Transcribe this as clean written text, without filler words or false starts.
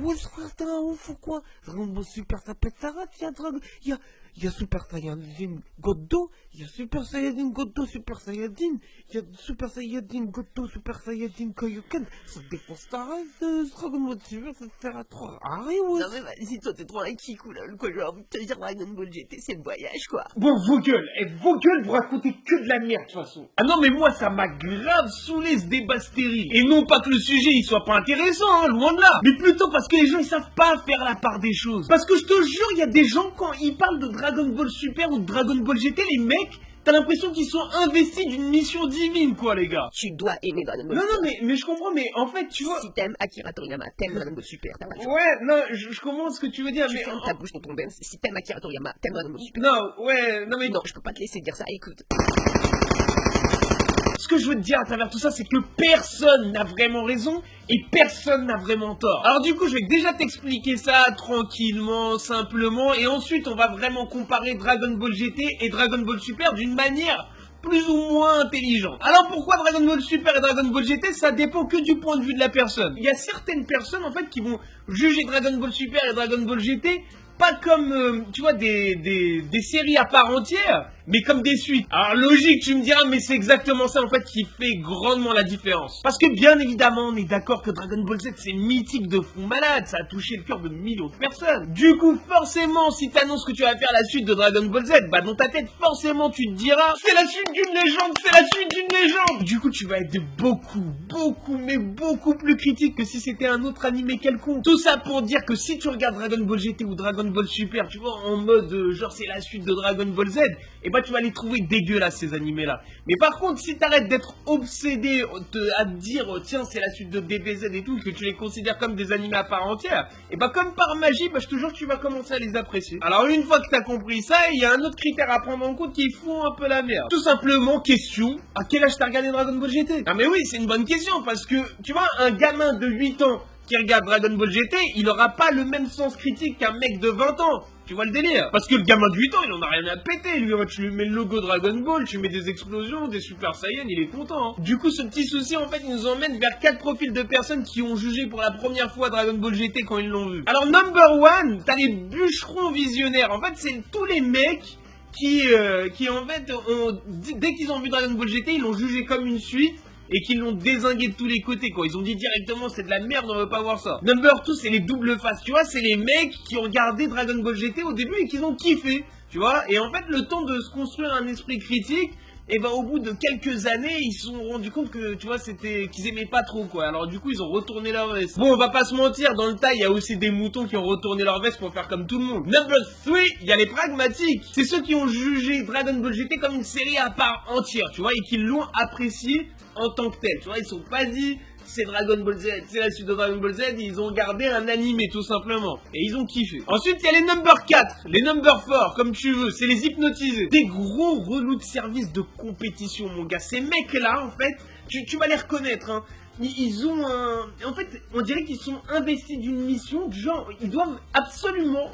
ouais, frère, t'es un ouf ou quoi? Dragon Ball Super, ça pète sa race, il y a Super Saiyajin Godo, il y a Super Saiyajin Godo, Super Saiyajin, il y a Super Saiyajin Godo, Super Saiyajin Kaioken, ça défonce ta race, Dragon Ball Super, ça te sert à trop. Arrête, ouais. Non mais vas-y, toi t'es trop un kikou là, quoi, j'ai envie de te dire Dragon Ball GT c'est le voyage quoi. Bon, vos gueules, vous racontez que de la merde de toute façon. Ah non mais moi ça m'a grave saoulé ce débat stérile. Et non pas que le sujet il soit pas intéressant, hein, loin de là. Mais plutôt parce que les gens ils savent pas faire la part des choses. Parce que je te jure, il y a des gens quand ils parlent de Dragon Ball Super ou de Dragon Ball GT, les mecs, t'as l'impression qu'ils sont investis d'une mission divine quoi les gars. Tu dois aimer Dragon Ball Non Super. non mais je comprends, mais en fait tu vois... Si t'aimes Akira Toriyama, t'aimes Dragon Ball Super, t'as pas le choix. Ouais, non, je comprends ce que tu veux dire, Tu mais... fermes ta bouche dans ton Benz, si t'aimes Akira Toriyama, t'aimes Dragon Ball Super. Non, ouais, non mais... Non, je peux pas te laisser dire ça, écoute. Ce que je veux te dire à travers tout ça, c'est que personne n'a vraiment raison et personne n'a vraiment tort. Alors du coup, je vais déjà t'expliquer ça tranquillement, simplement, et ensuite on va vraiment comparer Dragon Ball GT et Dragon Ball Super d'une manière plus ou moins intelligente. Alors pourquoi Dragon Ball Super et Dragon Ball GT? Ça dépend que du point de vue de la personne. Il y a certaines personnes en fait qui vont juger Dragon Ball Super et Dragon Ball GT pas comme, tu vois, des séries à part entière, mais comme des suites. Alors logique, tu me diras, mais c'est exactement ça en fait qui fait grandement la différence. Parce que bien évidemment, on est d'accord que Dragon Ball Z c'est mythique de fou malade, ça a touché le cœur de millions de personnes. Du coup, forcément, si t'annonces que tu vas faire la suite de Dragon Ball Z, bah dans ta tête, forcément tu te diras, c'est la suite d'une légende, c'est la suite d'une légende. Du coup, tu vas être beaucoup plus critique que si c'était un autre animé quelconque. Tout ça pour dire que si tu regardes Dragon Ball GT ou Dragon Ball Super, tu vois, en mode genre c'est la suite de Dragon Ball Z, et bah tu vas les trouver dégueulasses ces animés là. Mais par contre, si t'arrêtes d'être obsédé à te dire tiens c'est la suite de DBZ et tout, que tu les considères comme des animés à part entière, et bah comme par magie, bah je te jure que tu vas commencer à les apprécier. Alors une fois que t'as compris ça, il y a un autre critère à prendre en compte qui fout un peu la merde. Tout simplement, question, à quel âge t'as regardé Dragon Ball GT? Ah mais oui, c'est une bonne question, parce que tu vois, un gamin de 8 ans qui regarde Dragon Ball GT, il aura pas le même sens critique qu'un mec de 20 ans. Tu vois le délire? Parce que le gamin de 8 ans, il en a rien à péter, lui. Tu lui mets le logo Dragon Ball, tu mets des explosions, des Super Saiyan, il est content. Hein. Du coup, ce petit souci, en fait, il nous emmène vers 4 profils de personnes qui ont jugé pour la première fois Dragon Ball GT quand ils l'ont vu. Alors, number one, t'as les bûcherons visionnaires. En fait, c'est tous les mecs qui en fait, dès qu'ils ont vu Dragon Ball GT, ils l'ont jugé comme une suite. Et qu'ils l'ont dézingué de tous les côtés, quoi. Ils ont dit directement, c'est de la merde, on veut pas voir ça. Number 2, c'est les doubles faces, tu vois, c'est les mecs qui ont regardé Dragon Ball GT au début et qui ont kiffé, tu vois. Et en fait, le temps de se construire un esprit critique, et ben au bout de quelques années, ils se sont rendus compte que, tu vois, qu'ils aimaient pas trop, quoi. Alors du coup, ils ont retourné leur veste. Bon, on va pas se mentir, dans le tas, il y a aussi des moutons qui ont retourné leur veste pour faire comme tout le monde. Number 3, il y a les pragmatiques. C'est ceux qui ont jugé Dragon Ball GT comme une série à part entière, tu vois, et qui l'ont apprécié en tant que tel, tu vois, ils sont pas dit c'est Dragon Ball Z, c'est la suite de Dragon Ball Z, ils ont gardé un animé tout simplement, et ils ont kiffé. Ensuite, il y a les number 4, les number 4, comme tu veux, c'est les hypnotisés. Des gros relous de service de compétition, mon gars. Ces mecs-là, en fait, tu vas les reconnaître, hein. Ils ont un... En fait, on dirait qu'ils sont investis d'une mission, du genre, ils doivent absolument